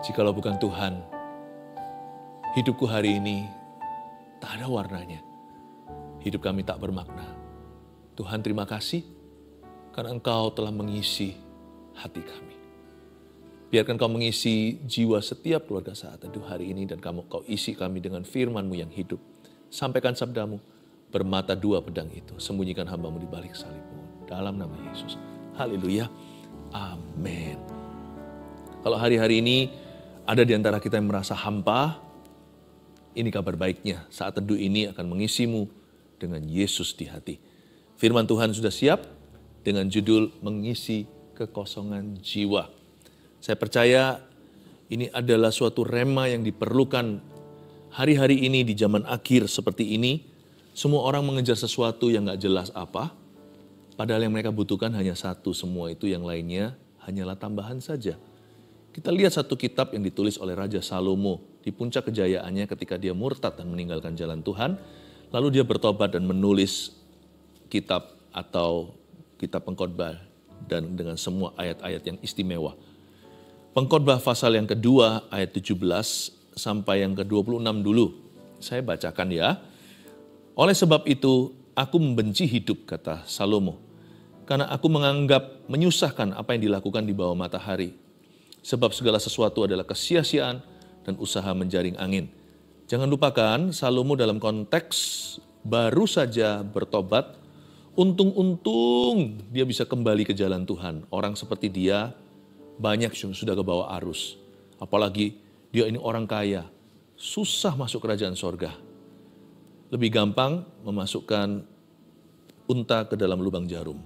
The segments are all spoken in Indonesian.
Jikalau bukan Tuhan, hidupku hari ini tak ada warnanya. Hidup kami tak bermakna. Tuhan, terima kasih karena Engkau telah mengisi hati kami. Biarkan Kau mengisi jiwa setiap keluarga saat teduh hari ini dan Kau isi kami dengan firman-Mu yang hidup. Sampaikan sabda-Mu, bermata dua pedang itu, sembunyikan hamba-Mu di balik salib-Mu. Dalam nama Yesus. Haleluya. Amin. Kalau hari-hari ini ada di antara kita yang merasa hampa, ini kabar baiknya. Saat teduh ini akan mengisimu dengan Yesus di hati. Firman Tuhan sudah siap dengan judul mengisi kekosongan jiwa. Saya percaya ini adalah suatu rema yang diperlukan hari-hari ini di zaman akhir seperti ini. Semua orang mengejar sesuatu yang gak jelas apa. Padahal yang mereka butuhkan hanya satu, semua itu yang lainnya hanyalah tambahan saja. Kita lihat satu kitab yang ditulis oleh Raja Salomo di puncak kejayaannya ketika dia murtad dan meninggalkan jalan Tuhan. Lalu dia bertobat dan menulis kitab atau kitab pengkhotbah dan dengan semua ayat-ayat yang istimewa. Pengkhotbah pasal yang kedua ayat 17 sampai yang ke-26 dulu. Saya bacakan ya. Oleh sebab itu aku membenci hidup, kata Salomo. Karena aku menganggap menyusahkan apa yang dilakukan di bawah matahari. Sebab segala sesuatu adalah kesia-siaan dan usaha menjaring angin. Jangan lupakan Salomo dalam konteks baru saja bertobat. Untung-untung dia bisa kembali ke jalan Tuhan. Orang seperti dia banyak sudah kebawa arus. Apalagi dia ini orang kaya. Susah masuk kerajaan sorga. Lebih gampang memasukkan unta ke dalam lubang jarum.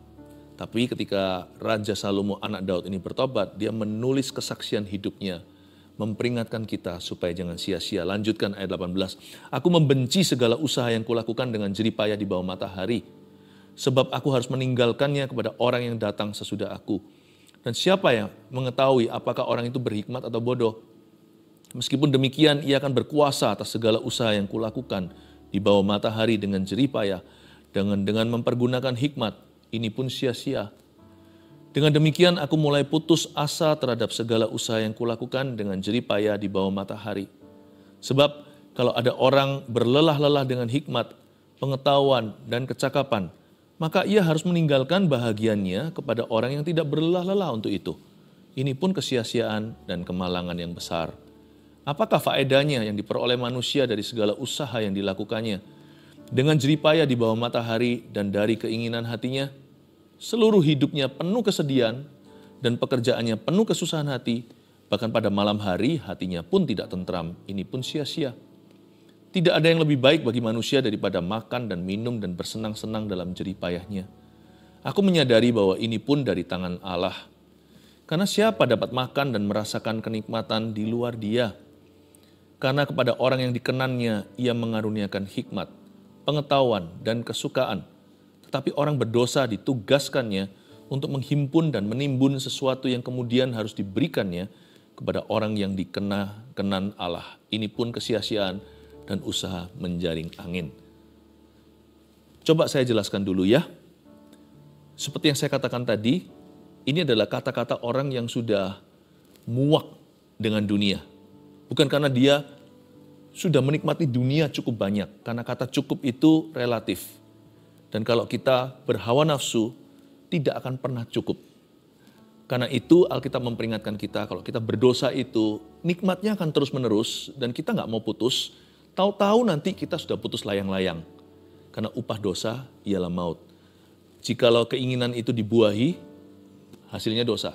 Tapi ketika Raja Salomo anak Daud ini bertobat, dia menulis kesaksian hidupnya. Memperingatkan kita supaya jangan sia-sia. Lanjutkan ayat 18. Aku membenci segala usaha yang kulakukan dengan jeripayah di bawah matahari. Sebab aku harus meninggalkannya kepada orang yang datang sesudah aku. Dan siapa yang mengetahui apakah orang itu berhikmat atau bodoh? Meskipun demikian, ia akan berkuasa atas segala usaha yang kulakukan di bawah matahari dengan jeripayah, dengan mempergunakan hikmat, ini pun sia-sia. Dengan demikian aku mulai putus asa terhadap segala usaha yang kulakukan dengan jeripayah di bawah matahari. Sebab kalau ada orang berlelah-lelah dengan hikmat, pengetahuan, dan kecakapan, maka ia harus meninggalkan bahagiannya kepada orang yang tidak berlelah-lelah untuk itu. Ini pun kesia-siaan dan kemalangan yang besar. Apakah faedahnya yang diperoleh manusia dari segala usaha yang dilakukannya? Dengan jeripayah di bawah matahari dan dari keinginan hatinya, seluruh hidupnya penuh kesedihan dan pekerjaannya penuh kesusahan hati, bahkan pada malam hari hatinya pun tidak tentram. Ini pun sia-sia. Tidak ada yang lebih baik bagi manusia daripada makan dan minum dan bersenang-senang dalam jeripayahnya. Aku menyadari bahwa ini pun dari tangan Allah. Karena siapa dapat makan dan merasakan kenikmatan di luar Dia? Karena kepada orang yang dikenannya, Ia mengaruniakan hikmat, pengetahuan, dan kesukaan. Tetapi orang berdosa ditugaskannya untuk menghimpun dan menimbun sesuatu yang kemudian harus diberikannya kepada orang yang dikenan Allah. Ini pun kesia-siaan dan usaha menjaring angin. Coba saya jelaskan dulu ya. Seperti yang saya katakan tadi, ini adalah kata-kata orang yang sudah muak dengan dunia. Bukan karena dia sudah menikmati dunia cukup banyak, karena kata cukup itu relatif. Dan kalau kita berhawa nafsu, tidak akan pernah cukup. Karena itu Alkitab memperingatkan kita, kalau kita berdosa itu, nikmatnya akan terus-menerus dan kita nggak mau putus. Tahu-tahu nanti kita sudah putus layang-layang. Karena upah dosa ialah maut. Jikalau keinginan itu dibuahi, hasilnya dosa.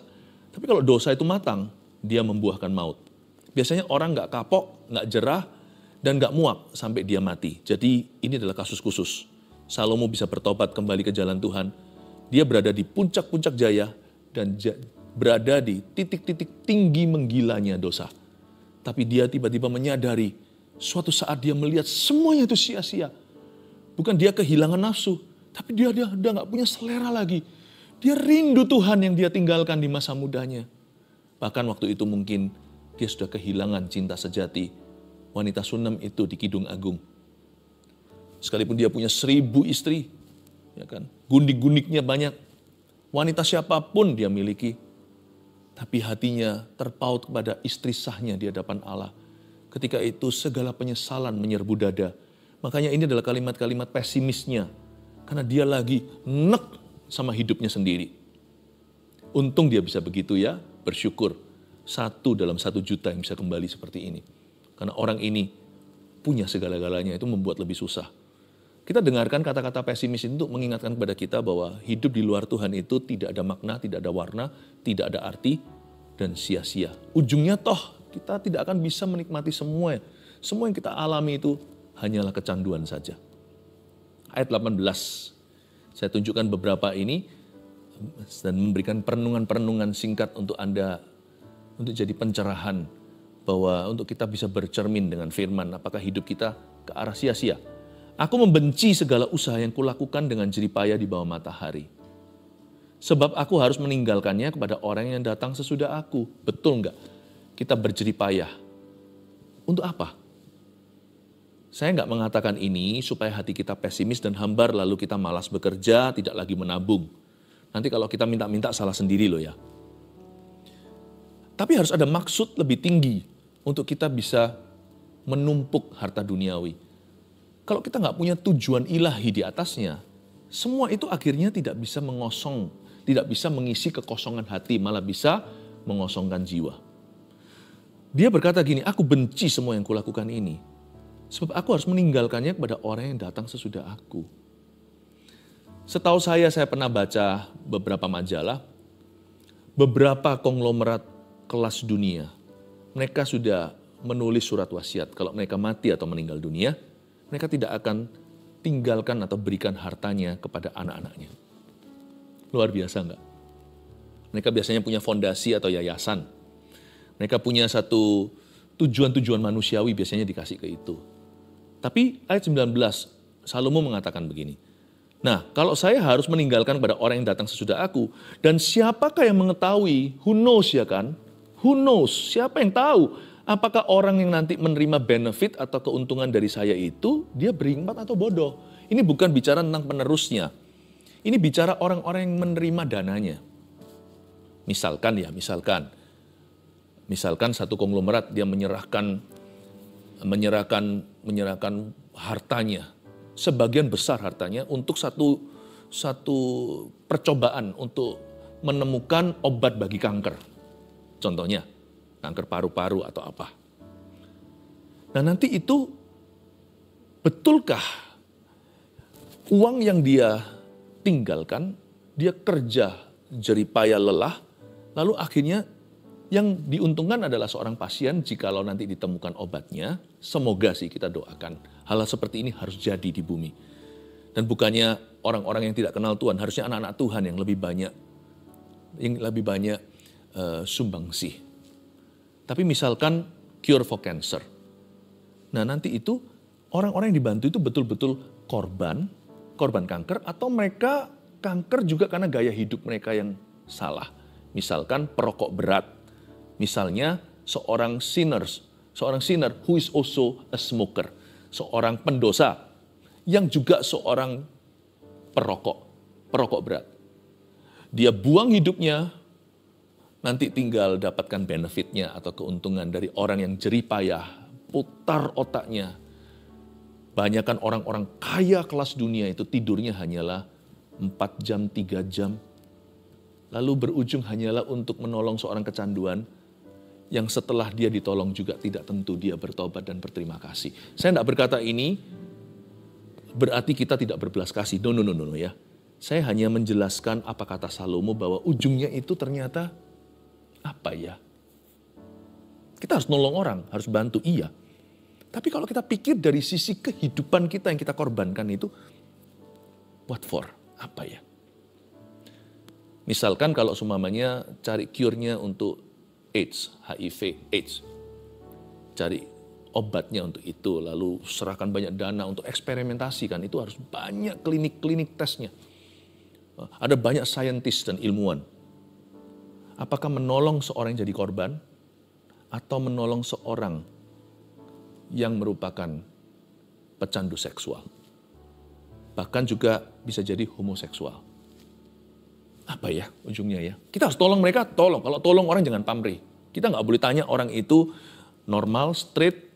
Tapi kalau dosa itu matang, dia membuahkan maut. Biasanya orang nggak kapok, nggak jerah, dan nggak muak sampai dia mati. Jadi ini adalah kasus khusus. Salomo bisa bertobat kembali ke jalan Tuhan. Dia berada di puncak-puncak jaya dan berada di titik-titik tinggi menggilanya dosa. Tapi dia tiba-tiba menyadari, suatu saat dia melihat semuanya itu sia-sia. Bukan dia kehilangan nafsu, tapi dia udah gak punya selera lagi. Dia rindu Tuhan yang dia tinggalkan di masa mudanya. Bahkan waktu itu mungkin dia sudah kehilangan cinta sejati. Wanita Sunem itu di Kidung Agung. Sekalipun dia punya 1000 istri, ya kan, gundik-gundiknya banyak. Wanita siapapun dia miliki. tapi hatinya terpaut kepada istri sahnya di hadapan Allah. Ketika itu segala penyesalan menyerbu dada. Makanya ini adalah kalimat-kalimat pesimisnya. Karena dia lagi nek sama hidupnya sendiri. Untung dia bisa begitu ya, bersyukur. 1 dalam 1 juta yang bisa kembali seperti ini. Karena orang ini punya segala-galanya, itu membuat lebih susah. Kita dengarkan kata-kata pesimis itu untuk mengingatkan kepada kita bahwa hidup di luar Tuhan itu tidak ada makna, tidak ada warna, tidak ada arti, dan sia-sia. Ujungnya toh kita tidak akan bisa menikmati semua. Semua yang kita alami itu hanyalah kecanduan saja. Ayat 18, saya tunjukkan beberapa ini dan memberikan perenungan-perenungan singkat untuk Anda, untuk jadi pencerahan bahwa untuk kita bisa bercermin dengan firman, apakah hidup kita ke arah sia-sia. Aku membenci segala usaha yang kulakukan dengan jeripaya di bawah matahari. Sebab aku harus meninggalkannya kepada orang yang datang sesudah aku. Betul enggak? Kita berjeripayah. Untuk apa? Saya enggak mengatakan ini supaya hati kita pesimis dan hambar lalu kita malas bekerja, tidak lagi menabung. Nanti kalau kita minta-minta salah sendiri loh ya. Tapi harus ada maksud lebih tinggi untuk kita bisa menumpuk harta duniawi. Kalau kita nggak punya tujuan ilahi di atasnya, semua itu akhirnya tidak bisa mengosong, tidak bisa mengisi kekosongan hati, malah bisa mengosongkan jiwa. Dia berkata gini, aku benci semua yang kulakukan ini, sebab aku harus meninggalkannya kepada orang yang datang sesudah aku. Setahu saya pernah baca beberapa majalah, beberapa konglomerat kelas dunia, mereka sudah menulis surat wasiat. Kalau mereka mati atau meninggal dunia, mereka tidak akan tinggalkan atau berikan hartanya kepada anak-anaknya. Luar biasa enggak? Mereka biasanya punya fondasi atau yayasan. Mereka punya satu tujuan-tujuan manusiawi biasanya dikasih ke itu. Tapi ayat 19, Salomo mengatakan begini. Nah, kalau saya harus meninggalkan kepada orang yang datang sesudah aku, dan siapakah yang mengetahui? Who knows ya kan? Who knows? Siapa yang tahu? Apakah orang yang nanti menerima benefit atau keuntungan dari saya itu, dia berhikmat atau bodoh? Ini bukan bicara tentang penerusnya. Ini bicara orang-orang yang menerima dananya. Misalkan satu konglomerat dia menyerahkan hartanya, sebagian besar hartanya untuk satu percobaan untuk menemukan obat bagi kanker. Contohnya, kanker paru-paru atau apa. Nah nanti itu, betulkah uang yang dia tinggalkan, dia kerja jeripaya lelah, lalu akhirnya yang diuntungkan adalah seorang pasien jikalau nanti ditemukan obatnya. Semoga sih kita doakan hal seperti ini harus jadi di bumi. Dan bukannya orang-orang yang tidak kenal Tuhan, harusnya anak-anak Tuhan yang lebih banyak sumbangsih. Tapi misalkan cure for cancer. Nah nanti itu orang-orang yang dibantu itu betul-betul korban kanker, atau mereka kanker juga karena gaya hidup mereka yang salah. Misalkan perokok berat. Misalnya seorang sinner who is also a smoker. Seorang pendosa yang juga seorang perokok berat. Dia buang hidupnya, nanti tinggal dapatkan benefitnya atau keuntungan dari orang yang jeripayah, putar otaknya. Banyakan orang-orang kaya kelas dunia itu tidurnya hanyalah 4 jam, 3 jam. Lalu berujung hanyalah untuk menolong seorang kecanduan yang setelah dia ditolong juga tidak tentu dia bertobat dan berterima kasih. Saya tidak berkata ini berarti kita tidak berbelas kasih. No ya. Saya hanya menjelaskan apa kata Salomo bahwa ujungnya itu ternyata apa ya? Kita harus nolong orang, harus bantu, iya. Tapi kalau kita pikir dari sisi kehidupan kita yang kita korbankan itu, what for? Apa ya? Misalkan kalau seumpamanya cari cure-nya untuk AIDS, HIV, AIDS. Cari obatnya untuk itu, lalu serahkan banyak dana untuk eksperimentasi kan, itu harus banyak klinik-klinik tesnya. Ada banyak saintis dan ilmuwan. Apakah menolong seorang yang jadi korban atau menolong seorang yang merupakan pecandu seksual? Bahkan juga bisa jadi homoseksual. Apa ya ujungnya ya? Kita harus tolong mereka, tolong. Kalau tolong orang jangan pamrih. Kita nggak boleh tanya orang itu normal, straight,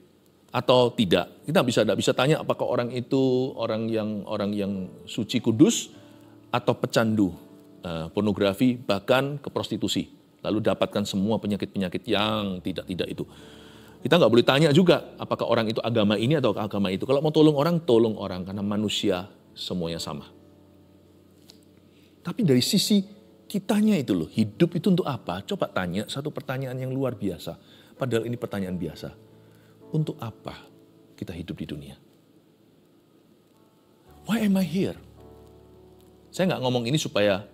atau tidak. Kita tidak bisa tanya apakah orang itu orang yang suci kudus atau pecandu pornografi, bahkan ke prostitusi. Lalu dapatkan semua penyakit-penyakit yang tidak itu. Kita nggak boleh tanya juga apakah orang itu agama ini atau agama itu. Kalau mau tolong orang karena manusia semuanya sama. Tapi dari sisi kitanya itu loh, hidup itu untuk apa? Coba tanya satu pertanyaan yang luar biasa. Padahal ini pertanyaan biasa. Untuk apa kita hidup di dunia? Why am I here? Saya nggak ngomong ini supaya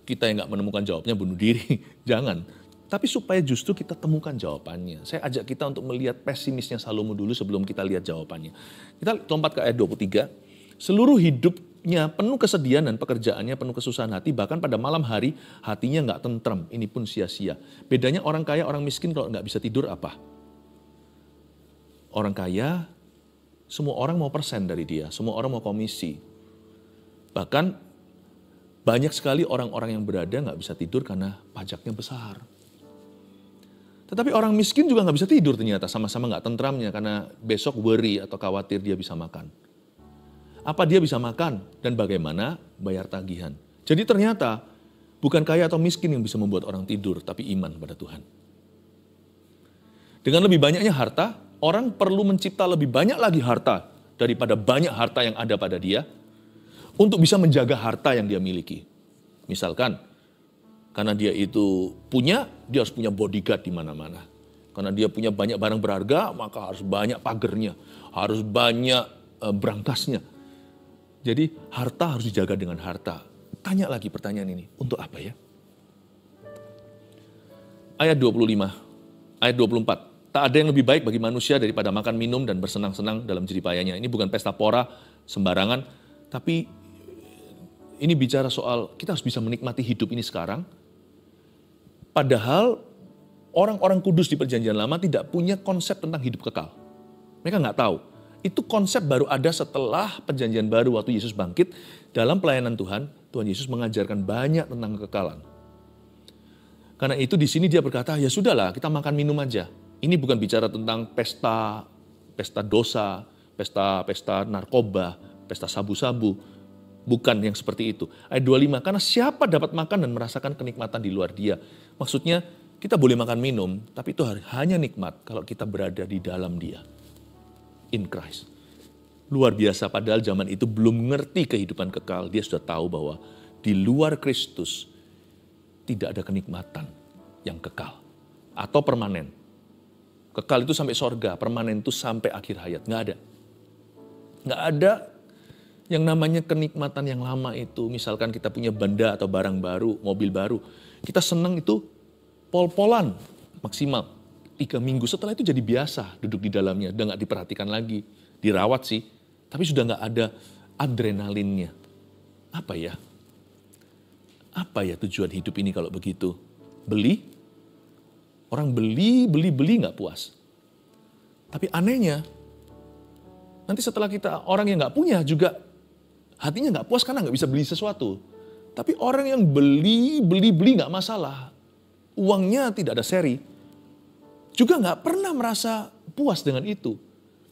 kita yang nggak menemukan jawabnya bunuh diri. Jangan. Tapi supaya justru kita temukan jawabannya. Saya ajak kita untuk melihat pesimisnya Salomo dulu sebelum kita lihat jawabannya. Kita lompat ke ayat 23. Seluruh hidupnya penuh kesedihan dan pekerjaannya penuh kesusahan hati. Bahkan pada malam hari hatinya nggak tentrem. Ini pun sia-sia. Bedanya orang kaya, orang miskin kalau nggak bisa tidur apa? Orang kaya, semua orang mau persen dari dia. Semua orang mau komisi. Bahkan banyak sekali orang-orang yang berada nggak bisa tidur karena pajaknya besar. Tetapi orang miskin juga nggak bisa tidur ternyata, sama-sama nggak tentramnya karena besok worry atau khawatir dia bisa makan. Apa dia bisa makan dan bagaimana bayar tagihan. Jadi ternyata bukan kaya atau miskin yang bisa membuat orang tidur, tapi iman pada Tuhan. Dengan lebih banyaknya harta, orang perlu mencipta lebih banyak lagi harta daripada banyak harta yang ada pada dia untuk bisa menjaga harta yang dia miliki. Misalkan, karena dia itu dia harus punya bodyguard di mana-mana. Karena dia punya banyak barang berharga, maka harus banyak pagernya, harus banyak berangkasnya. Jadi harta harus dijaga dengan harta. Tanya lagi pertanyaan ini, untuk apa ya? Ayat 25, ayat 24. Tak ada yang lebih baik bagi manusia daripada makan, minum, dan bersenang-senang dalam jeripayanya. Ini bukan pesta pora sembarangan, tapi ini bicara soal kita harus bisa menikmati hidup ini sekarang. Padahal orang-orang kudus di perjanjian lama tidak punya konsep tentang hidup kekal. Mereka nggak tahu. Itu konsep baru ada setelah perjanjian baru waktu Yesus bangkit. Dalam pelayanan Tuhan, Tuhan Yesus mengajarkan banyak tentang kekekalan. Karena itu di sini dia berkata, ya sudahlah kita makan minum aja. Ini bukan bicara tentang pesta dosa, pesta narkoba, pesta sabu-sabu. Bukan yang seperti itu. Ayat 25, karena siapa dapat makan dan merasakan kenikmatan di luar dia. Maksudnya kita boleh makan minum, tapi itu hanya nikmat kalau kita berada di dalam dia. In Christ. Luar biasa, padahal zaman itu belum mengerti kehidupan kekal. Dia sudah tahu bahwa di luar Kristus tidak ada kenikmatan yang kekal. Atau permanen. Kekal itu sampai sorga, permanen itu sampai akhir hayat. Nggak ada. Nggak ada yang namanya kenikmatan yang lama itu, misalkan kita punya benda atau barang baru, mobil baru, kita senang itu pol-polan maksimal 3 minggu, setelah itu jadi biasa duduk di dalamnya, udah nggak diperhatikan lagi, dirawat sih, tapi sudah nggak ada adrenalinnya. Apa ya? Apa ya tujuan hidup ini kalau begitu? Beli? Orang beli nggak puas. Tapi anehnya, nanti setelah kita orang yang nggak punya juga hatinya nggak puas karena nggak bisa beli sesuatu. Tapi orang yang beli nggak masalah. Uangnya tidak ada seri. Juga nggak pernah merasa puas dengan itu.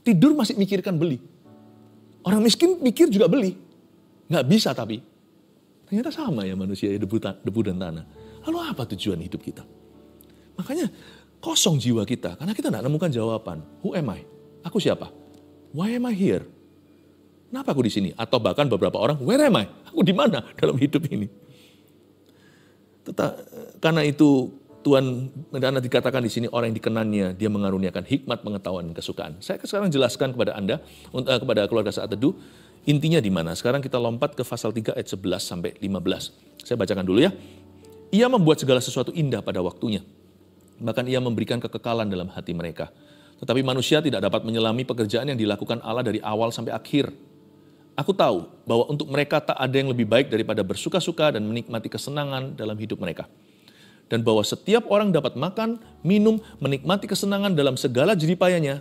Tidur masih mikirkan beli. Orang miskin mikir juga beli. Nggak bisa tapi. Ternyata sama ya manusia, debu dan tanah. Lalu apa tujuan hidup kita? Makanya kosong jiwa kita. Karena kita nggak nemukan jawaban. Who am I? Aku siapa? Why am I here? Kenapa aku di sini? Atau bahkan beberapa orang, where am I? Aku di mana dalam hidup ini? Karena itu Tuhan dikatakan di sini orang yang dikenannya, dia mengaruniakan hikmat, pengetahuan, dan kesukaan. Saya sekarang jelaskan kepada Anda, kepada keluarga Saat Teduh, intinya di mana. Sekarang kita lompat ke pasal 3 ayat 11 sampai 15. Saya bacakan dulu ya. Ia membuat segala sesuatu indah pada waktunya. Bahkan ia memberikan kekekalan dalam hati mereka. Tetapi manusia tidak dapat menyelami pekerjaan yang dilakukan Allah dari awal sampai akhir. Aku tahu bahwa untuk mereka tak ada yang lebih baik daripada bersuka-suka dan menikmati kesenangan dalam hidup mereka. Dan bahwa setiap orang dapat makan, minum, menikmati kesenangan dalam segala jeripayanya,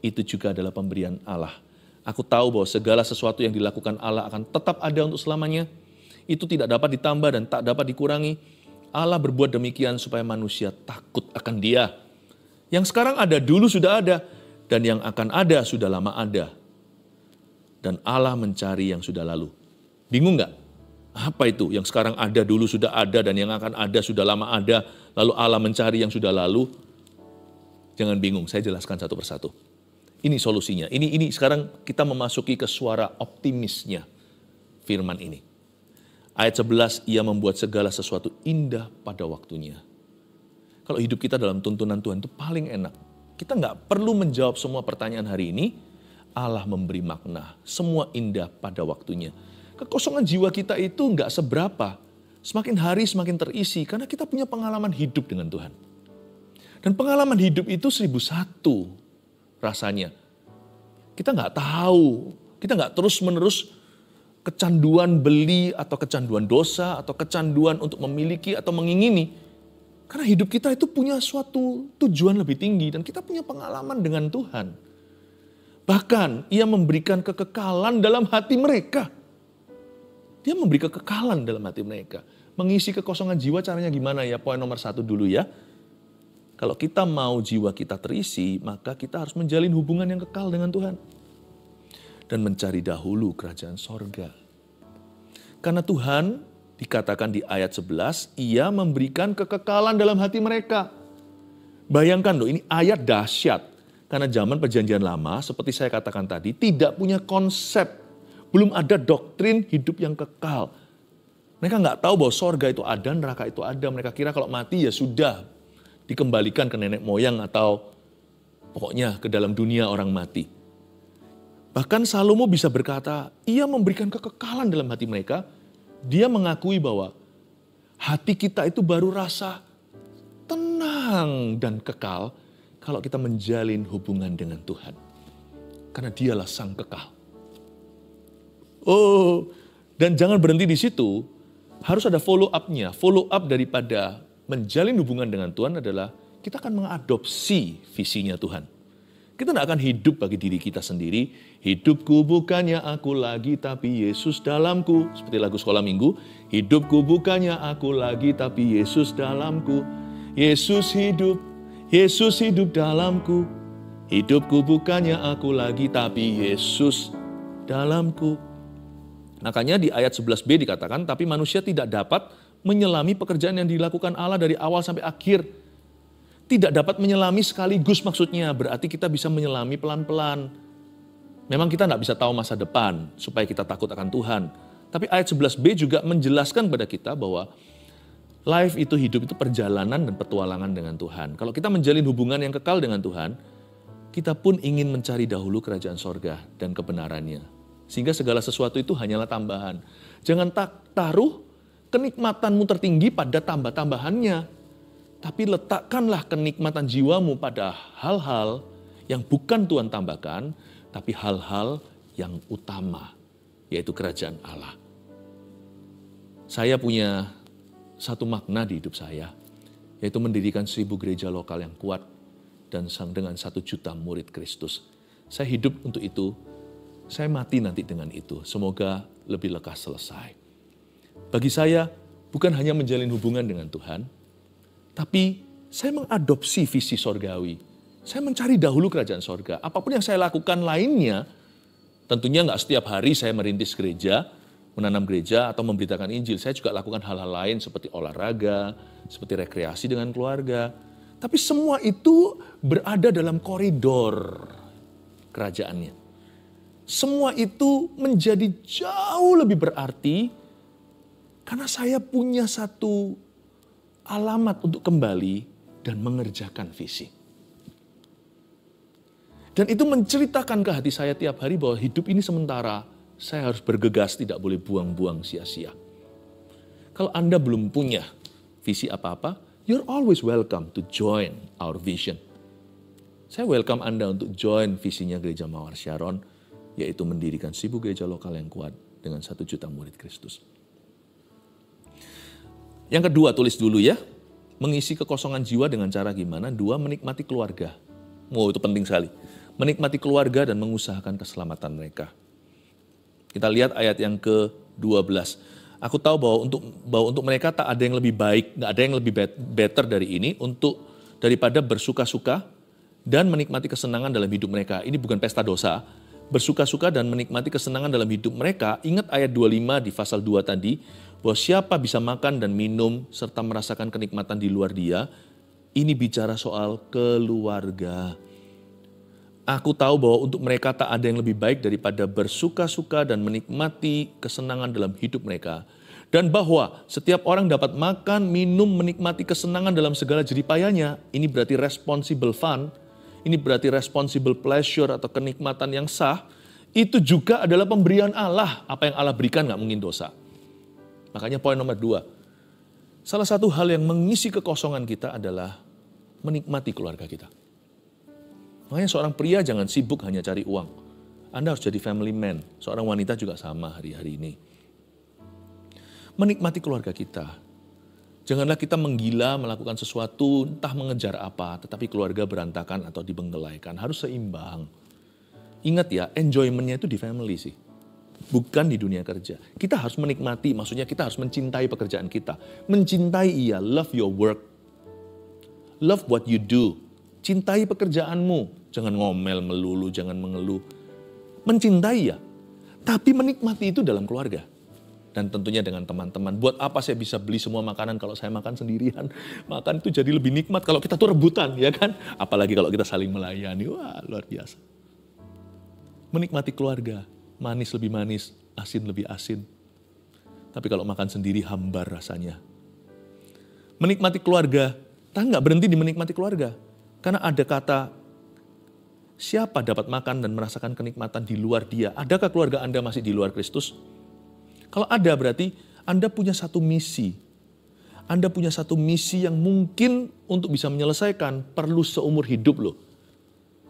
itu juga adalah pemberian Allah. Aku tahu bahwa segala sesuatu yang dilakukan Allah akan tetap ada untuk selamanya. Itu tidak dapat ditambah dan tak dapat dikurangi. Allah berbuat demikian supaya manusia takut akan Dia. Yang sekarang ada, dulu sudah ada. Dan yang akan ada, sudah lama ada. Dan Allah mencari yang sudah lalu. Bingung nggak? Apa itu? Yang sekarang ada, dulu sudah ada, dan yang akan ada, sudah lama ada. Lalu Allah mencari yang sudah lalu. Jangan bingung, saya jelaskan satu persatu. Ini solusinya. Ini sekarang kita memasuki ke suara optimisnya firman ini. Ayat 11, ia membuat segala sesuatu indah pada waktunya. Kalau hidup kita dalam tuntunan Tuhan itu paling enak. Kita nggak perlu menjawab semua pertanyaan hari ini. Allah memberi makna. Semua indah pada waktunya. Kekosongan jiwa kita itu nggak seberapa. Semakin hari semakin terisi. Karena kita punya pengalaman hidup dengan Tuhan. Dan pengalaman hidup itu 1001 rasanya. Kita nggak tahu. Kita nggak terus-menerus kecanduan beli atau kecanduan dosa atau kecanduan untuk memiliki atau mengingini. Karena hidup kita itu punya suatu tujuan lebih tinggi dan kita punya pengalaman dengan Tuhan. Bahkan ia memberikan kekekalan dalam hati mereka. Dia memberi kekekalan dalam hati mereka. Mengisi kekosongan jiwa caranya gimana ya? Poin nomor 1 dulu ya. Kalau kita mau jiwa kita terisi, maka kita harus menjalin hubungan yang kekal dengan Tuhan. Dan mencari dahulu kerajaan sorga. Karena Tuhan dikatakan di ayat 11, ia memberikan kekekalan dalam hati mereka. Bayangkan loh, ini ayat dahsyat. Karena zaman perjanjian lama, seperti saya katakan tadi, tidak punya konsep. Belum ada doktrin hidup yang kekal. Mereka nggak tahu bahwa sorga itu ada, neraka itu ada. Mereka kira kalau mati ya sudah, dikembalikan ke nenek moyang atau pokoknya ke dalam dunia orang mati. Bahkan Salomo bisa berkata, ia memberikan kekekalan dalam hati mereka. Dia mengakui bahwa hati kita itu baru rasa tenang dan kekal kalau kita menjalin hubungan dengan Tuhan. Karena dialah sang kekal. Oh, dan jangan berhenti di situ. Harus ada follow up-nya. Follow up daripada menjalin hubungan dengan Tuhan adalah kita akan mengadopsi visinya Tuhan. Kita tidak akan hidup bagi diri kita sendiri. Hidupku bukannya aku lagi, tapi Yesus dalamku. Seperti lagu sekolah minggu. Hidupku bukannya aku lagi, tapi Yesus dalamku. Yesus hidup dalamku. Hidupku bukannya aku lagi, tapi Yesus dalamku. Makanya di ayat 11b dikatakan, tapi manusia tidak dapat menyelami pekerjaan yang dilakukan Allah dari awal sampai akhir. Tidak dapat menyelami sekaligus maksudnya, berarti kita bisa menyelami pelan-pelan. Memang kita tidak bisa tahu masa depan supaya kita takut akan Tuhan. Tapi ayat 11b juga menjelaskan pada kita bahwa life itu, hidup itu perjalanan dan petualangan dengan Tuhan. Kalau kita menjalin hubungan yang kekal dengan Tuhan, kita pun ingin mencari dahulu kerajaan sorga dan kebenarannya. Sehingga segala sesuatu itu hanyalah tambahan. Jangan taruh kenikmatanmu tertinggi pada tambah-tambahannya. Tapi letakkanlah kenikmatan jiwamu pada hal-hal yang bukan Tuhan tambahkan, tapi hal-hal yang utama, yaitu kerajaan Allah. Saya punya satu makna di hidup saya, yaitu mendirikan 1000 gereja lokal yang kuat dan dengan 1 juta murid Kristus. Saya hidup untuk itu, saya mati nanti dengan itu. Semoga lebih lekas selesai. Bagi saya, bukan hanya menjalin hubungan dengan Tuhan, tapi saya mengadopsi visi sorgawi. Saya mencari dahulu kerajaan sorga. Apapun yang saya lakukan lainnya, tentunya nggak setiap hari saya merintis gereja, menanam gereja atau memberitakan Injil. Saya juga lakukan hal-hal lain seperti olahraga, seperti rekreasi dengan keluarga. Tapi semua itu berada dalam koridor kerajaannya. Semua itu menjadi jauh lebih berarti karena saya punya satu alamat untuk kembali dan mengerjakan visi. Dan itu menceritakan ke hati saya tiap hari bahwa hidup ini sementara, saya harus bergegas, tidak boleh buang-buang sia-sia. Kalau Anda belum punya visi apa-apa, you're always welcome to join our vision. Saya welcome Anda untuk join visinya Gereja Mawar Sharon, yaitu mendirikan 1000 gereja lokal yang kuat dengan 1 juta murid Kristus. Yang kedua, tulis dulu ya. Mengisi kekosongan jiwa dengan cara gimana? 2, menikmati keluarga. Oh, itu penting sekali. Menikmati keluarga dan mengusahakan keselamatan mereka. Kita lihat ayat yang ke-12. Aku tahu bahwa untuk mereka tak ada yang lebih baik, nggak ada yang lebih better dari ini daripada bersuka-suka dan menikmati kesenangan dalam hidup mereka. Ini bukan pesta dosa. Bersuka-suka dan menikmati kesenangan dalam hidup mereka. Ingat ayat 25 di pasal 2 tadi, bahwa siapa bisa makan dan minum serta merasakan kenikmatan di luar dia. Ini bicara soal keluarga. Aku tahu bahwa untuk mereka tak ada yang lebih baik daripada bersuka-suka dan menikmati kesenangan dalam hidup mereka. Dan bahwa setiap orang dapat makan, minum, menikmati kesenangan dalam segala jeripayanya. Ini berarti responsible fun. Ini berarti responsible pleasure atau kenikmatan yang sah. Itu juga adalah pemberian Allah. Apa yang Allah berikan gak mungkin dosa. Makanya poin nomor 2. Salah satu hal yang mengisi kekosongan kita adalah menikmati keluarga kita. Makanya seorang pria jangan sibuk hanya cari uang. Anda harus jadi family man. Seorang wanita juga sama hari-hari ini. Menikmati keluarga kita. Janganlah kita menggila melakukan sesuatu, entah mengejar apa, tetapi keluarga berantakan atau dibengkelaikan. Harus seimbang. Ingat ya, enjoyment-nya itu di family sih. Bukan di dunia kerja. Kita harus menikmati, maksudnya kita harus mencintai pekerjaan kita. Mencintai iya, love your work. Love what you do. Cintai pekerjaanmu. Jangan ngomel melulu, jangan mengeluh. Mencintai ya. Tapi menikmati itu dalam keluarga. Dan tentunya dengan teman-teman. Buat apa saya bisa beli semua makanan kalau saya makan sendirian? Makan itu jadi lebih nikmat kalau kita tuh rebutan, ya kan? Apalagi kalau kita saling melayani. Wah, luar biasa. Menikmati keluarga. Manis lebih manis, asin lebih asin. Tapi kalau makan sendiri hambar rasanya. Menikmati keluarga. Kita nggak berhenti di menikmati keluarga. Karena ada kata, siapa dapat makan dan merasakan kenikmatan di luar dia? Adakah keluarga Anda masih di luar Kristus? Kalau ada berarti Anda punya satu misi. Anda punya satu misi yang mungkin untuk bisa menyelesaikan perlu seumur hidup loh.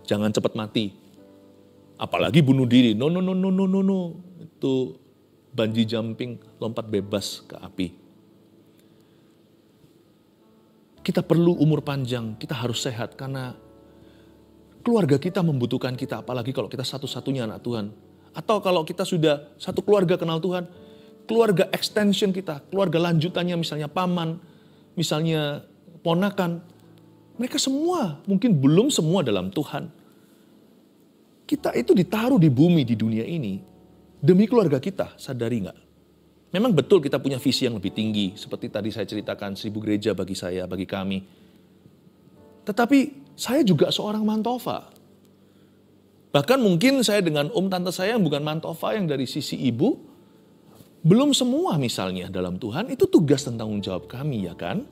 Jangan cepat mati. Apalagi bunuh diri. No. Itu bungee jumping, lompat bebas ke api. Kita perlu umur panjang, kita harus sehat karena keluarga kita membutuhkan kita. Apalagi kalau kita satu-satunya anak Tuhan. Atau kalau kita sudah satu keluarga kenal Tuhan, keluarga extension kita, keluarga lanjutannya misalnya paman, misalnya ponakan, mereka semua mungkin belum semua dalam Tuhan. Kita itu ditaruh di bumi di dunia ini demi keluarga kita, sadari nggak? Memang betul kita punya visi yang lebih tinggi, seperti tadi saya ceritakan 1000 gereja bagi saya, bagi kami. Tetapi saya juga seorang mantova. Bahkan mungkin saya dengan tante saya yang bukan mantova, yang dari sisi ibu, belum semua misalnya dalam Tuhan, itu tugas dan tanggung jawab kami, ya kan?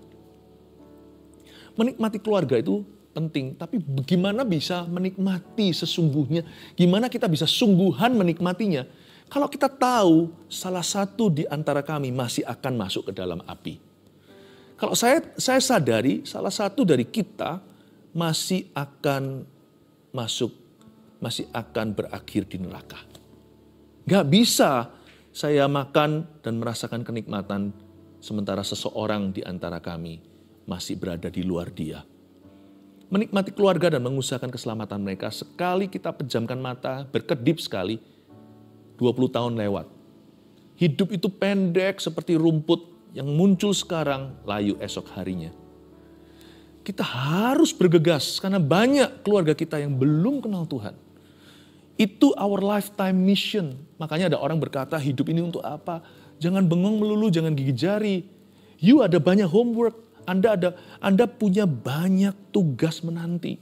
Menikmati keluarga itu penting, tapi bagaimana bisa menikmati sesungguhnya? Gimana kita bisa sungguhan menikmatinya? Kalau kita tahu salah satu di antara kami masih akan masuk ke dalam api. Kalau saya sadari salah satu dari kita masih akan berakhir di neraka. Gak bisa saya makan dan merasakan kenikmatan sementara seseorang di antara kami masih berada di luar dia. Menikmati keluarga dan mengusahakan keselamatan mereka, sekali kita pejamkan mata, berkedip sekali, 20 tahun lewat. Hidup itu pendek seperti rumput yang muncul sekarang, layu esok harinya. Kita harus bergegas karena banyak keluarga kita yang belum kenal Tuhan. Itu our lifetime mission. Makanya ada orang berkata, hidup ini untuk apa? Jangan bengong melulu, jangan gigit jari. You ada banyak homework. Anda punya banyak tugas menanti.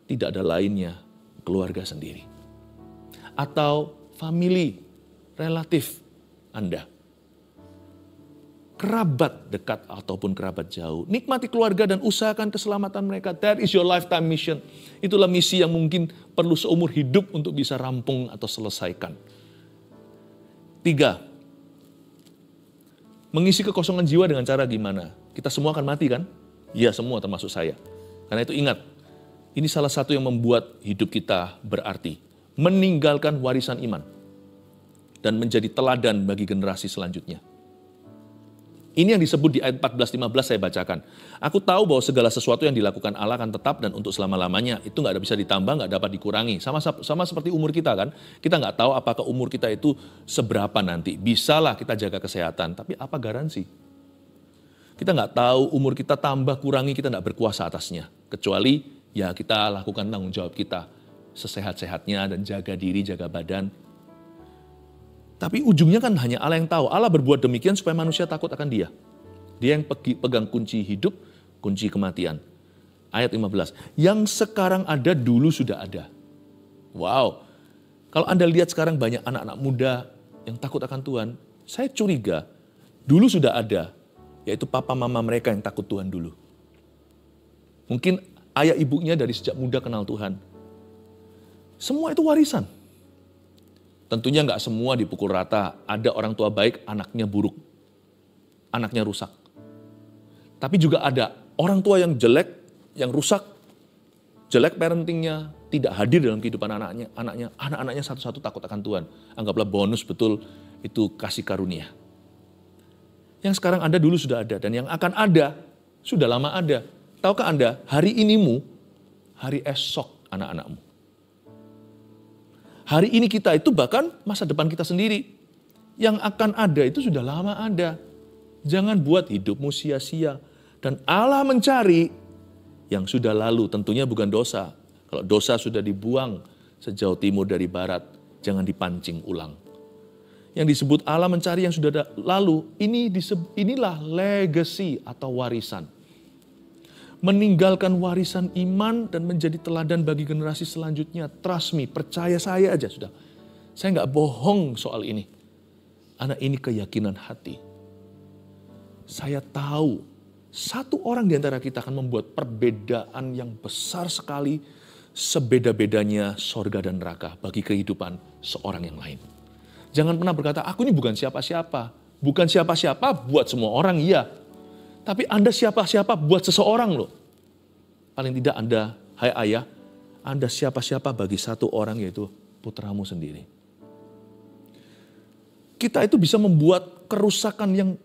Tidak ada lainnya, keluarga sendiri. Atau family, relatif Anda. Kerabat dekat ataupun kerabat jauh. Nikmati keluarga dan usahakan keselamatan mereka. That is your lifetime mission. Itulah misi yang mungkin perlu seumur hidup untuk bisa rampung atau selesaikan. 3. Mengisi kekosongan jiwa dengan cara gimana? Kita semua akan mati kan? Iya, semua termasuk saya. Karena itu ingat, ini salah satu yang membuat hidup kita berarti. Meninggalkan warisan iman. Dan menjadi teladan bagi generasi selanjutnya. Ini yang disebut di ayat 14-15 saya bacakan. Aku tahu bahwa segala sesuatu yang dilakukan Allah akan tetap dan untuk selama-lamanya. Itu nggak bisa ditambah, nggak dapat dikurangi. Sama seperti umur kita kan. Kita nggak tahu apakah umur kita itu seberapa nanti. Bisalah kita jaga kesehatan, tapi apa garansi? Kita nggak tahu umur kita tambah kurangi, kita nggak berkuasa atasnya. Kecuali ya kita lakukan tanggung jawab kita. Sesehat-sehatnya dan jaga diri, jaga badan. Tapi ujungnya kan hanya Allah yang tahu. Allah berbuat demikian supaya manusia takut akan Dia. Dia yang pegang kunci hidup, kunci kematian. Ayat 15. Yang sekarang ada dulu sudah ada. Wow. Kalau Anda lihat sekarang banyak anak-anak muda yang takut akan Tuhan, saya curiga dulu sudah ada, yaitu papa mama mereka yang takut Tuhan dulu. Mungkin ayah ibunya dari sejak muda kenal Tuhan. Semua itu warisan. Tentunya nggak semua dipukul rata. Ada orang tua baik, anaknya buruk. Anaknya rusak. Tapi juga ada orang tua yang jelek, yang rusak. Jelek parentingnya, tidak hadir dalam kehidupan anak-anaknya satu-satu takut akan Tuhan. Anggaplah bonus betul itu kasih karunia. Yang sekarang ada dulu sudah ada. Dan yang akan ada, sudah lama ada. Tahukah Anda, hari inimu, hari esok anak-anakmu. Hari ini kita itu bahkan masa depan kita sendiri. Yang akan ada itu sudah lama ada. Jangan buat hidupmu sia-sia. Dan Allah mencari yang sudah lalu, tentunya bukan dosa. Kalau dosa sudah dibuang sejauh timur dari barat, jangan dipancing ulang. Yang disebut Allah mencari yang sudah lalu, inilah legacy atau warisan. Meninggalkan warisan iman dan menjadi teladan bagi generasi selanjutnya. Trust me, percaya saya aja sudah. Saya nggak bohong soal ini. Anak ini keyakinan hati. Saya tahu satu orang di antara kita akan membuat perbedaan yang besar sekali. Sebeda-bedanya sorga dan neraka bagi kehidupan seorang yang lain. Jangan pernah berkata, aku ini bukan siapa-siapa. Bukan siapa-siapa buat semua orang, iya. Tapi Anda siapa-siapa buat seseorang loh. Paling tidak Anda, hai ayah, Anda siapa-siapa bagi satu orang yaitu putramu sendiri. Kita itu bisa membuat kerusakan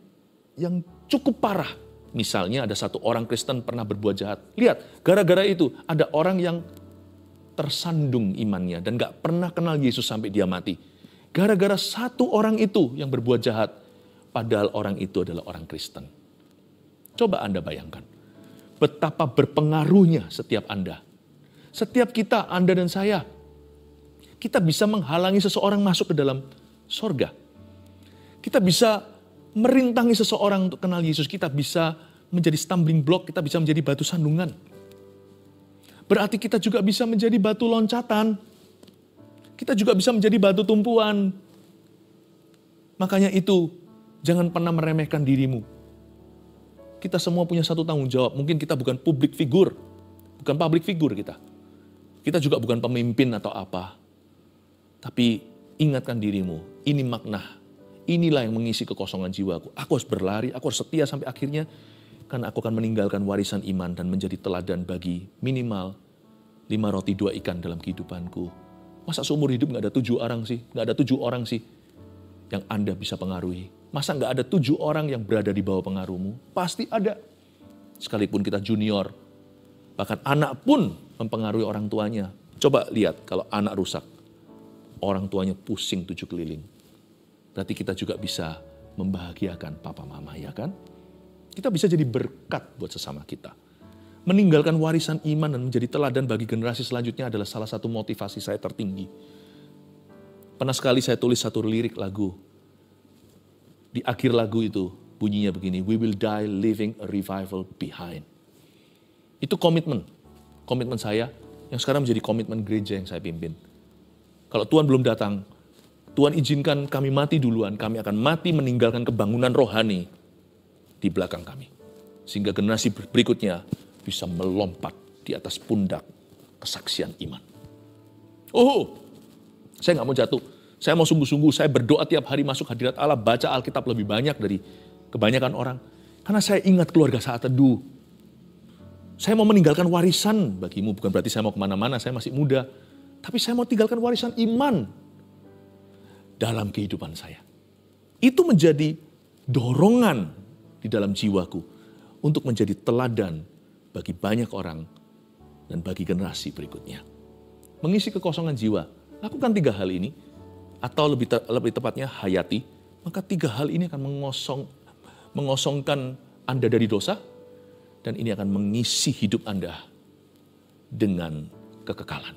yang cukup parah. Misalnya ada satu orang Kristen pernah berbuat jahat. Lihat, gara-gara itu ada orang yang tersandung imannya dan gak pernah kenal Yesus sampai dia mati. Gara-gara satu orang itu yang berbuat jahat, padahal orang itu adalah orang Kristen. Coba Anda bayangkan, betapa berpengaruhnya setiap Anda. Setiap kita, Anda dan saya, kita bisa menghalangi seseorang masuk ke dalam sorga. Kita bisa merintangi seseorang untuk kenal Yesus. Kita bisa menjadi stumbling block, kita bisa menjadi batu sandungan. Berarti kita juga bisa menjadi batu loncatan. Kita juga bisa menjadi batu tumpuan. Makanya itu, jangan pernah meremehkan dirimu. Kita semua punya satu tanggung jawab. Mungkin kita bukan public figure. Bukan public figure kita. Kita juga bukan pemimpin atau apa. Tapi ingatkan dirimu. Ini makna. Inilah yang mengisi kekosongan jiwaku. Aku harus berlari. Aku harus setia sampai akhirnya. Karena aku akan meninggalkan warisan iman dan menjadi teladan bagi minimal 5 roti 2 ikan dalam kehidupanku. Masa seumur hidup gak ada 7 orang sih? Gak ada 7 orang sih yang Anda bisa pengaruhi. Masa nggak ada 7 orang yang berada di bawah pengaruhmu? Pasti ada. Sekalipun kita junior. Bahkan anak pun mempengaruhi orang tuanya. Coba lihat kalau anak rusak. Orang tuanya pusing 7 keliling. Berarti kita juga bisa membahagiakan papa mama, ya kan? Kita bisa jadi berkat buat sesama kita. Meninggalkan warisan iman dan menjadi teladan bagi generasi selanjutnya adalah salah satu motivasi saya tertinggi. Pernah sekali saya tulis satu lirik lagu. Di akhir lagu itu bunyinya begini, we will die leaving a revival behind. Itu komitmen saya yang sekarang menjadi komitmen gereja yang saya pimpin. Kalau Tuhan belum datang, Tuhan izinkan kami mati duluan, kami akan mati meninggalkan kebangunan rohani di belakang kami. Sehingga generasi berikutnya bisa melompat di atas pundak kesaksian iman. Oh, saya nggak mau jatuh. Saya mau sungguh-sungguh, saya berdoa tiap hari masuk hadirat Allah, baca Alkitab lebih banyak dari kebanyakan orang. Karena saya ingat keluarga saat teduh. Saya mau meninggalkan warisan bagimu, bukan berarti saya mau kemana-mana, saya masih muda. Tapi saya mau tinggalkan warisan iman dalam kehidupan saya. Itu menjadi dorongan di dalam jiwaku untuk menjadi teladan bagi banyak orang dan bagi generasi berikutnya. Mengisi kekosongan jiwa, lakukan 3 hal ini, atau lebih tepatnya hayati, maka 3 hal ini akan mengosongkan Anda dari dosa, dan ini akan mengisi hidup Anda dengan kekekalan.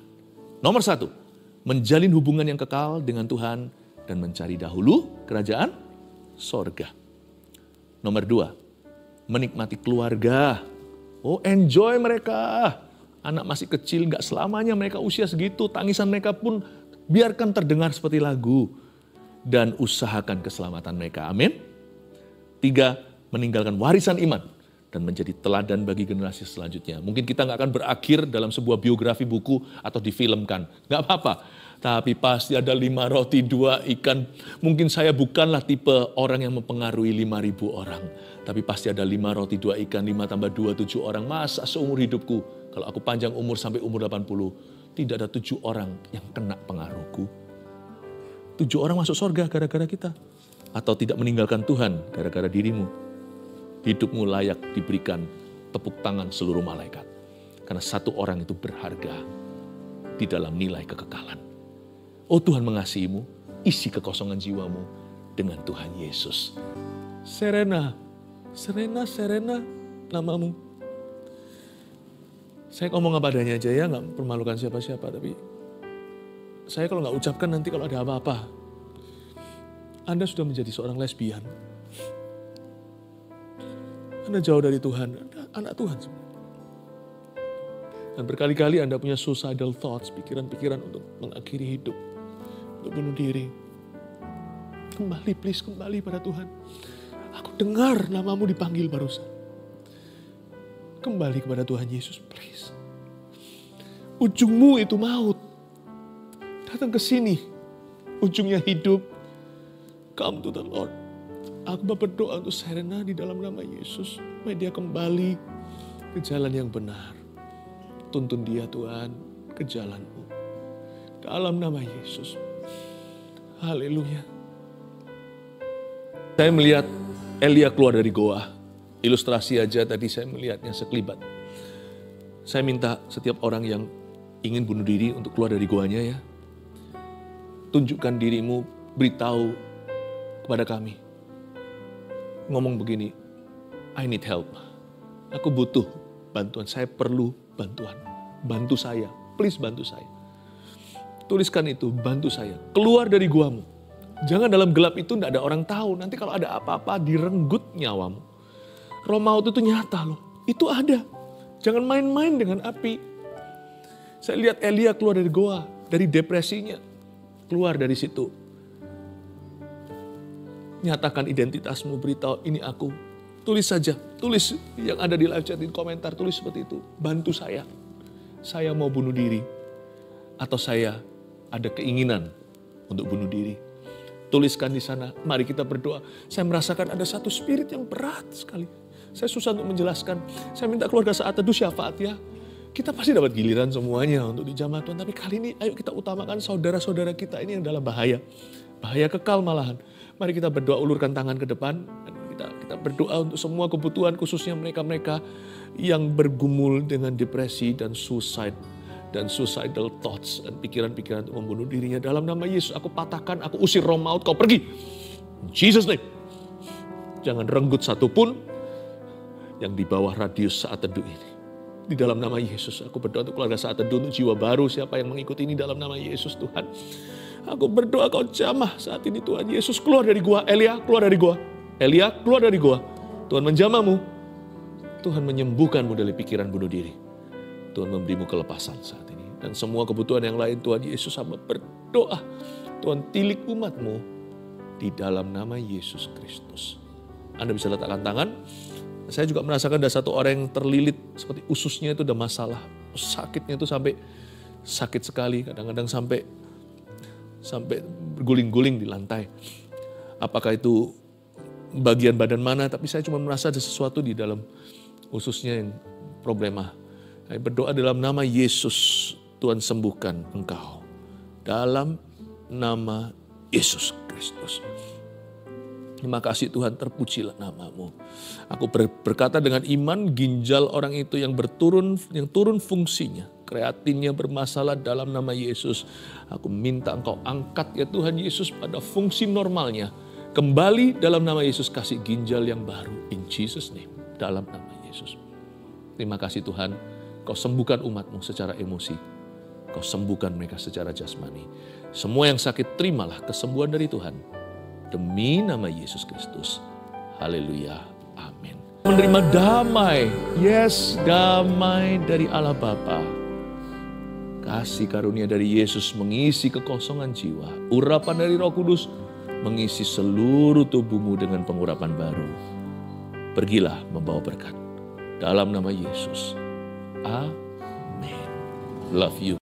Nomor 1, menjalin hubungan yang kekal dengan Tuhan dan mencari dahulu kerajaan sorga. Nomor 2, menikmati keluarga. Oh, enjoy mereka. Anak masih kecil, gak selamanya mereka usia segitu. Tangisan mereka pun biarkan terdengar seperti lagu. Dan usahakan keselamatan mereka. Amin. 3, meninggalkan warisan iman dan menjadi teladan bagi generasi selanjutnya. Mungkin kita gak akan berakhir dalam sebuah biografi buku atau difilmkan. Gak apa-apa. Tapi pasti ada 5 roti, 2 ikan. Mungkin saya bukanlah tipe orang yang mempengaruhi 5.000 orang. Tapi pasti ada 5 roti, 2 ikan, 5 tambah 2, 7 orang. Masa seumur hidupku, kalau aku panjang umur sampai umur 80, tidak ada 7 orang yang kena pengaruhku. 7 orang masuk surga gara-gara kita. Atau tidak meninggalkan Tuhan gara-gara dirimu. Hidupmu layak diberikan tepuk tangan seluruh malaikat. Karena 1 orang itu berharga di dalam nilai kekekalan. Oh, Tuhan mengasihimu, isi kekosongan jiwamu dengan Tuhan Yesus. Serena, Serena, Serena, namamu. Saya ngomong apa adanya aja ya, gak permalukan siapa-siapa, tapi saya kalau gak ucapkan nanti kalau ada apa-apa, Anda sudah menjadi seorang lesbian. Anda jauh dari Tuhan, Anda anak Tuhan sebenarnya. Dan berkali-kali Anda punya suicidal thoughts, pikiran-pikiran untuk mengakhiri hidup. Untuk bunuh diri. Kembali, please, kembali pada Tuhan. Aku dengar namamu dipanggil barusan. Kembali kepada Tuhan Yesus, please. Ujungmu itu maut. Datang ke sini. Ujungnya hidup. Come to the Lord. Aku berdoa untuk Serena di dalam nama Yesus. Supaya dia kembali ke jalan yang benar. Tuntun dia Tuhan ke jalan-Mu. Dalam nama Yesus. Haleluya. Saya melihat Elia keluar dari goa. Ilustrasi aja tadi saya melihatnya sekelibat. Saya minta setiap orang yang ingin bunuh diri untuk keluar dari goanya ya. Tunjukkan dirimu, beritahu kepada kami. Ngomong begini, I need help. Aku butuh bantuan, saya perlu bantuan. Bantu saya, please bantu saya. Tuliskan itu, bantu saya. Keluar dari guamu. Jangan dalam gelap itu tidak ada orang tahu. Nanti kalau ada apa-apa direnggut nyawamu. Roh maut itu nyata loh. Itu ada. Jangan main-main dengan api. Saya lihat Elia keluar dari goa. Dari depresinya. Keluar dari situ. Nyatakan identitasmu, beritahu ini aku. Tulis saja. Tulis yang ada di live chat, di komentar. Tulis seperti itu. Bantu saya. Saya mau bunuh diri. Atau saya ada keinginan untuk bunuh diri. Tuliskan di sana, mari kita berdoa. Saya merasakan ada satu spirit yang berat sekali. Saya susah untuk menjelaskan. Saya minta keluarga saat teduh syafaat ya. Kita pasti dapat giliran semuanya untuk dijamah Tuhan. Tapi kali ini ayo kita utamakan saudara-saudara kita ini yang dalam bahaya. Bahaya kekal malahan. Mari kita berdoa, ulurkan tangan ke depan. Kita berdoa untuk semua kebutuhan khususnya mereka-mereka yang bergumul dengan depresi dan suicide. Dan suicidal thoughts dan pikiran-pikiran untuk membunuh dirinya. Dalam nama Yesus aku patahkan, aku usir roh maut, kau pergi. In Jesus name. Jangan renggut satupun yang di bawah radius saat teduh ini. Di dalam nama Yesus aku berdoa untuk keluarga saat teduh, untuk jiwa baru siapa yang mengikuti ini dalam nama Yesus Tuhan. Aku berdoa kau jamah saat ini Tuhan Yesus, keluar dari gua. Elia keluar dari gua. Elia keluar dari gua. Tuhan menjamahmu. Tuhan menyembuhkanmu dari pikiran bunuh diri. Tuhan memberimu kelepasan saat ini. Dan semua kebutuhan yang lain Tuhan Yesus sama berdoa. Tuhan tilik umatmu di dalam nama Yesus Kristus. Anda bisa letakkan tangan. Saya juga merasakan ada satu orang yang terlilit seperti ususnya itu ada masalah. Sakitnya itu sampai sakit sekali. Kadang-kadang sampai berguling-guling di lantai. Apakah itu bagian badan mana? Tapi saya cuma merasa ada sesuatu di dalam ususnya yang problema. Saya berdoa dalam nama Yesus, Tuhan sembuhkan engkau. Dalam nama Yesus Kristus. Terima kasih Tuhan, terpujilah nama-Mu. Aku berkata dengan iman, ginjal orang itu yang turun fungsinya, kreatinnya bermasalah dalam nama Yesus. Aku minta Engkau angkat ya Tuhan Yesus pada fungsi normalnya. Kembali dalam nama Yesus, kasih ginjal yang baru. In Jesus name, dalam nama Yesus. Terima kasih Tuhan, Kau sembuhkan umat-Mu secara emosi. Kau sembuhkan mereka secara jasmani. Semua yang sakit, terimalah kesembuhan dari Tuhan. Demi nama Yesus Kristus. Haleluya. Amin. Menerima damai. Yes, damai dari Allah Bapa. Kasih karunia dari Yesus mengisi kekosongan jiwa. Urapan dari Roh Kudus mengisi seluruh tubuhmu dengan pengurapan baru. Pergilah membawa berkat. Dalam nama Yesus. Amin. Love you.